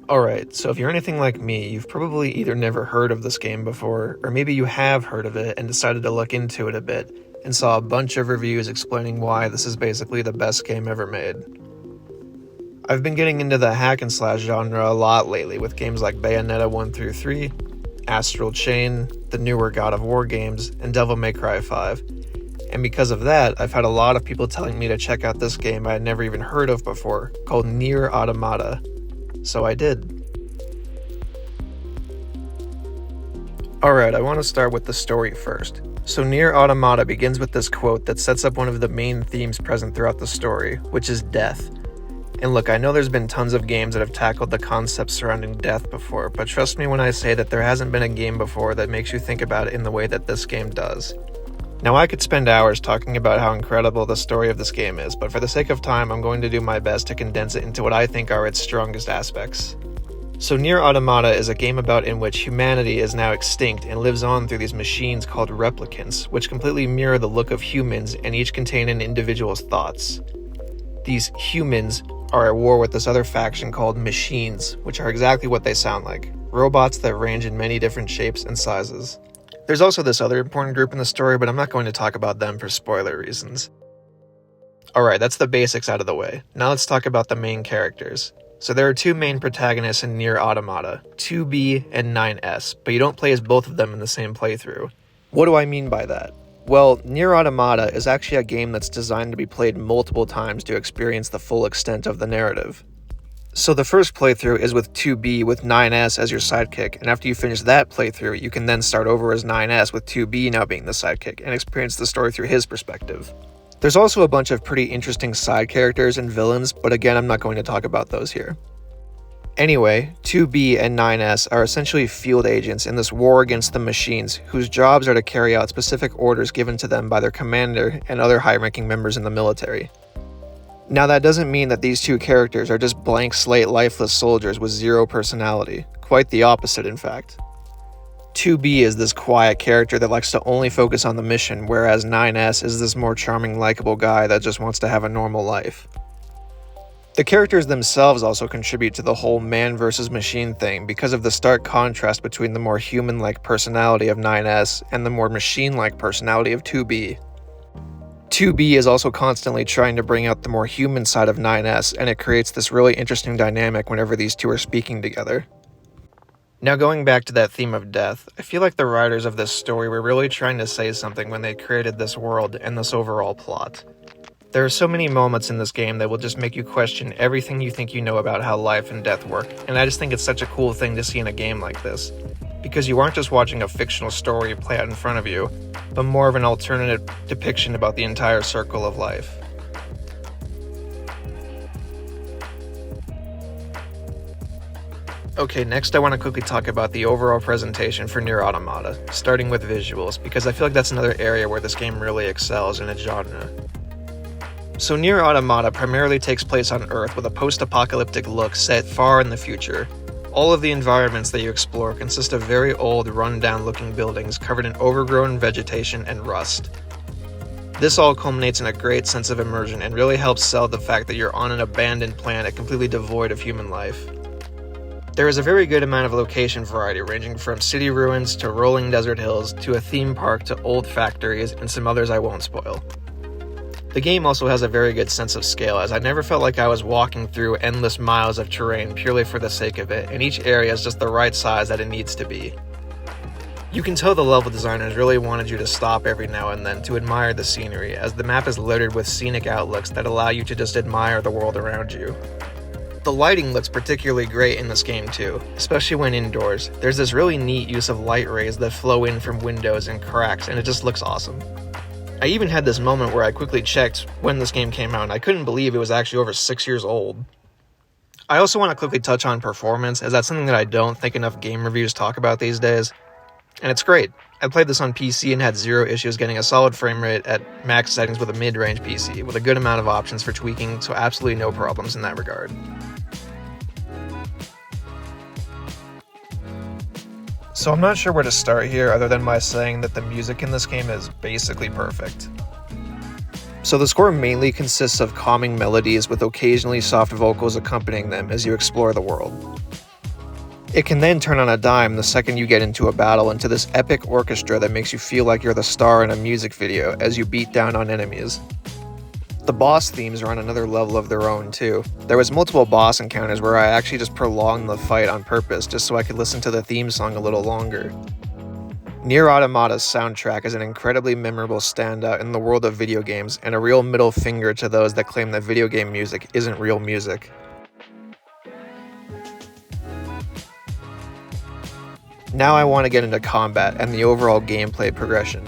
Alright, so if you're anything like me, you've probably either never heard of this game before, or maybe you have heard of it and decided to look into it a bit, and saw a bunch of reviews explaining why this is basically the best game ever made. I've been getting into the hack and slash genre a lot lately with games like Bayonetta 1 through 3, Astral Chain, the newer God of War games, and Devil May Cry 5. And because of that, I've had a lot of people telling me to check out this game I had never even heard of before, called NieR Automata. So I did. Alright, I want to start with the story first. So NieR Automata begins with this quote that sets up one of the main themes present throughout the story, which is death. And look, I know there's been tons of games that have tackled the concepts surrounding death before, but trust me when I say that there hasn't been a game before that makes you think about it in the way that this game does. Now I could spend hours talking about how incredible the story of this game is, but for the sake of time I'm going to do my best to condense it into what I think are its strongest aspects. So NieR Automata is a game in which humanity is now extinct and lives on through these machines called replicants, which completely mirror the look of humans and each contain an individual's thoughts. These humans are at war with this other faction called machines, which are exactly what they sound like, robots that range in many different shapes and sizes. There's also this other important group in the story, but I'm not going to talk about them for spoiler reasons. Alright, that's the basics out of the way. Now let's talk about the main characters. So there are two main protagonists in NieR Automata, 2B and 9S, but you don't play as both of them in the same playthrough. What do I mean by that? Well, NieR Automata is actually a game that's designed to be played multiple times to experience the full extent of the narrative. So the first playthrough is with 2B with 9S as your sidekick, and after you finish that playthrough, you can then start over as 9S with 2B now being the sidekick, and experience the story through his perspective. There's also a bunch of pretty interesting side characters and villains, but again I'm not going to talk about those here. Anyway, 2B and 9S are essentially field agents in this war against the machines, whose jobs are to carry out specific orders given to them by their commander and other high-ranking members in the military. Now that doesn't mean that these two characters are just blank slate lifeless soldiers with zero personality. Quite the opposite, in fact. 2B is this quiet character that likes to only focus on the mission, whereas 9S is this more charming, likable guy that just wants to have a normal life. The characters themselves also contribute to the whole man versus machine thing because of the stark contrast between the more human-like personality of 9S and the more machine-like personality of 2B. 2B is also constantly trying to bring out the more human side of 9S, and it creates this really interesting dynamic whenever these two are speaking together. Now going back to that theme of death, I feel like the writers of this story were really trying to say something when they created this world and this overall plot. There are so many moments in this game that will just make you question everything you think you know about how life and death work, and I just think it's such a cool thing to see in a game like this. Because you aren't just watching a fictional story play out in front of you, but more of an alternative depiction about the entire circle of life. Okay, next I want to quickly talk about the overall presentation for NieR Automata, starting with visuals, because I feel like that's another area where this game really excels in its genre. So NieR Automata primarily takes place on Earth with a post-apocalyptic look set far in the future. All of the environments that you explore consist of very old, run-down looking buildings covered in overgrown vegetation and rust. This all culminates in a great sense of immersion and really helps sell the fact that you're on an abandoned planet completely devoid of human life. There is a very good amount of location variety ranging from city ruins to rolling desert hills to a theme park to old factories and some others I won't spoil. The game also has a very good sense of scale, as I never felt like I was walking through endless miles of terrain purely for the sake of it, and each area is just the right size that it needs to be. You can tell the level designers really wanted you to stop every now and then to admire the scenery, as the map is littered with scenic outlooks that allow you to just admire the world around you. The lighting looks particularly great in this game too, especially when indoors. There's this really neat use of light rays that flow in from windows and cracks, and it just looks awesome. I even had this moment where I quickly checked when this game came out, and I couldn't believe it was actually over 6 years old. I also want to quickly touch on performance, as that's something that I don't think enough game reviews talk about these days. And it's great. I played this on PC and had zero issues getting a solid frame rate at max settings with a mid-range PC, with a good amount of options for tweaking, so absolutely no problems in that regard. So I'm not sure where to start here other than by saying that the music in this game is basically perfect. So the score mainly consists of calming melodies with occasionally soft vocals accompanying them as you explore the world. It can then turn on a dime the second you get into a battle into this epic orchestra that makes you feel like you're the star in a music video as you beat down on enemies. The boss themes are on another level of their own too. There was multiple boss encounters where I actually just prolonged the fight on purpose just so I could listen to the theme song a little longer. NieR Automata's soundtrack is an incredibly memorable standout in the world of video games and a real middle finger to those that claim that video game music isn't real music. Now I want to get into combat and the overall gameplay progression.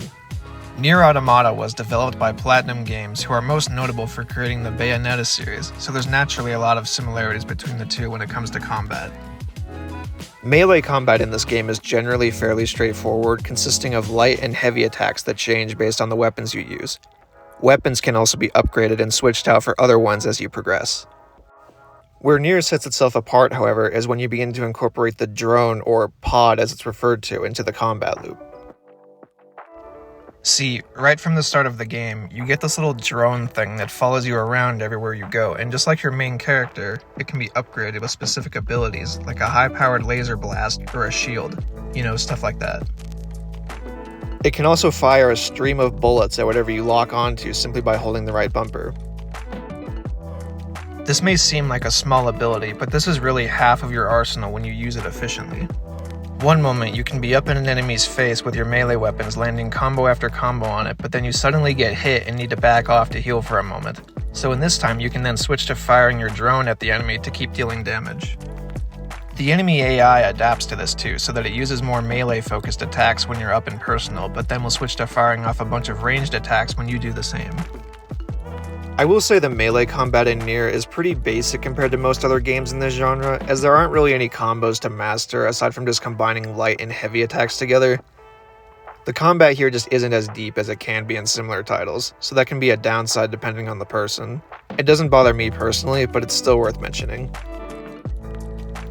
NieR Automata was developed by Platinum Games, who are most notable for creating the Bayonetta series, so there's naturally a lot of similarities between the two when it comes to combat. Melee combat in this game is generally fairly straightforward, consisting of light and heavy attacks that change based on the weapons you use. Weapons can also be upgraded and switched out for other ones as you progress. Where NieR sets itself apart, however, is when you begin to incorporate the drone, or pod as it's referred to, into the combat loop. See, right from the start of the game, you get this little drone thing that follows you around everywhere you go, and just like your main character, it can be upgraded with specific abilities, like a high-powered laser blast or a shield, stuff like that. It can also fire a stream of bullets at whatever you lock onto simply by holding the right bumper. This may seem like a small ability, but this is really half of your arsenal when you use it efficiently. One moment you can be up in an enemy's face with your melee weapons landing combo after combo on it, but then you suddenly get hit and need to back off to heal for a moment. So in this time you can then switch to firing your drone at the enemy to keep dealing damage. The enemy AI adapts to this too, so that it uses more melee focused attacks when you're up and personal, but then will switch to firing off a bunch of ranged attacks when you do the same. I will say the melee combat in NieR is pretty basic compared to most other games in this genre, as there aren't really any combos to master aside from just combining light and heavy attacks together. The combat here just isn't as deep as it can be in similar titles, so that can be a downside depending on the person. It doesn't bother me personally, but it's still worth mentioning.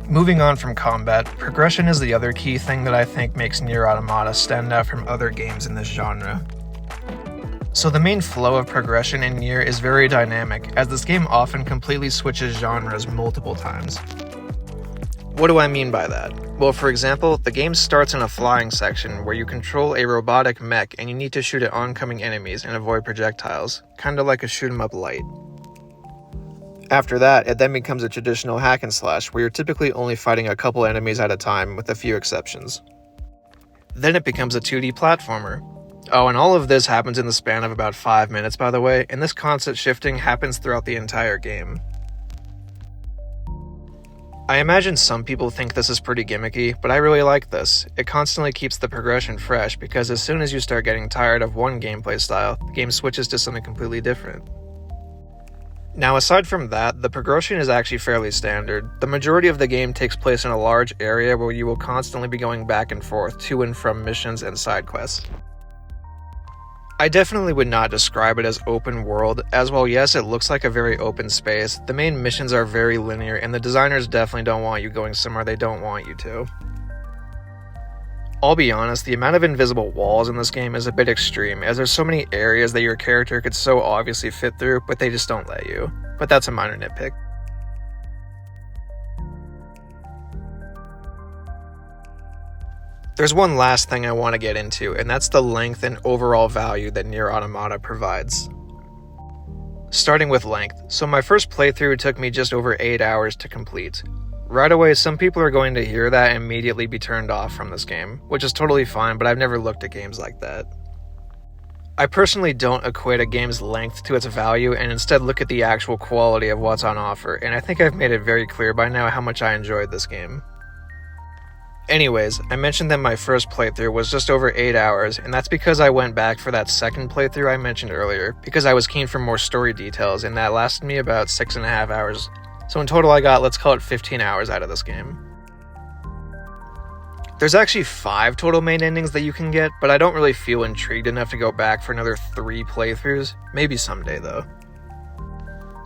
Moving on from combat, progression is the other key thing that I think makes NieR Automata stand out from other games in this genre. So the main flow of progression in NieR is very dynamic, as this game often completely switches genres multiple times. What do I mean by that? Well, for example, the game starts in a flying section where you control a robotic mech and you need to shoot at oncoming enemies and avoid projectiles, kinda like a shoot 'em up light. After that, it then becomes a traditional hack and slash where you're typically only fighting a couple enemies at a time with a few exceptions. Then it becomes a 2D platformer. Oh, and all of this happens in the span of about 5 minutes, by the way, and this constant shifting happens throughout the entire game. I imagine some people think this is pretty gimmicky, but I really like this. It constantly keeps the progression fresh, because as soon as you start getting tired of one gameplay style, the game switches to something completely different. Now, aside from that, the progression is actually fairly standard. The majority of the game takes place in a large area where you will constantly be going back and forth to and from missions and side quests. I definitely would not describe it as open world, as while yes, it looks like a very open space, the main missions are very linear and the designers definitely don't want you going somewhere they don't want you to. I'll be honest, the amount of invisible walls in this game is a bit extreme, as there's so many areas that your character could so obviously fit through, but they just don't let you. But that's a minor nitpick. There's one last thing I want to get into, and that's the length and overall value that NieR Automata provides. Starting with length, so my first playthrough took me just over 8 hours to complete. Right away, some people are going to hear that and immediately be turned off from this game, which is totally fine, but I've never looked at games like that. I personally don't equate a game's length to its value and instead look at the actual quality of what's on offer, and I think I've made it very clear by now how much I enjoyed this game. Anyways, I mentioned that my first playthrough was just over 8 hours, and that's because I went back for that second playthrough I mentioned earlier, because I was keen for more story details, and that lasted me about 6.5 hours. So in total I got, let's call it 15 hours out of this game. There's actually 5 total main endings that you can get, but I don't really feel intrigued enough to go back for another 3 playthroughs, maybe someday though.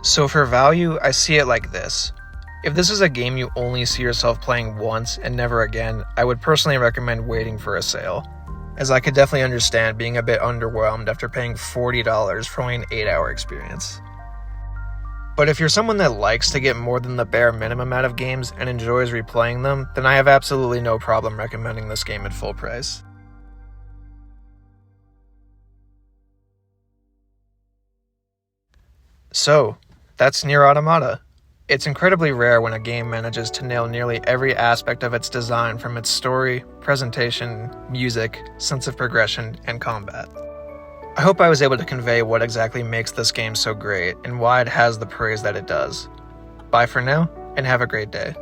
So for value, I see it like this. If this is a game you only see yourself playing once and never again, I would personally recommend waiting for a sale, as I could definitely understand being a bit underwhelmed after paying $40 for only an 8-hour experience. But if you're someone that likes to get more than the bare minimum out of games and enjoys replaying them, then I have absolutely no problem recommending this game at full price. So, that's NieR Automata. It's incredibly rare when a game manages to nail nearly every aspect of its design, from its story, presentation, music, sense of progression, and combat. I hope I was able to convey what exactly makes this game so great and why it has the praise that it does. Bye for now, and have a great day.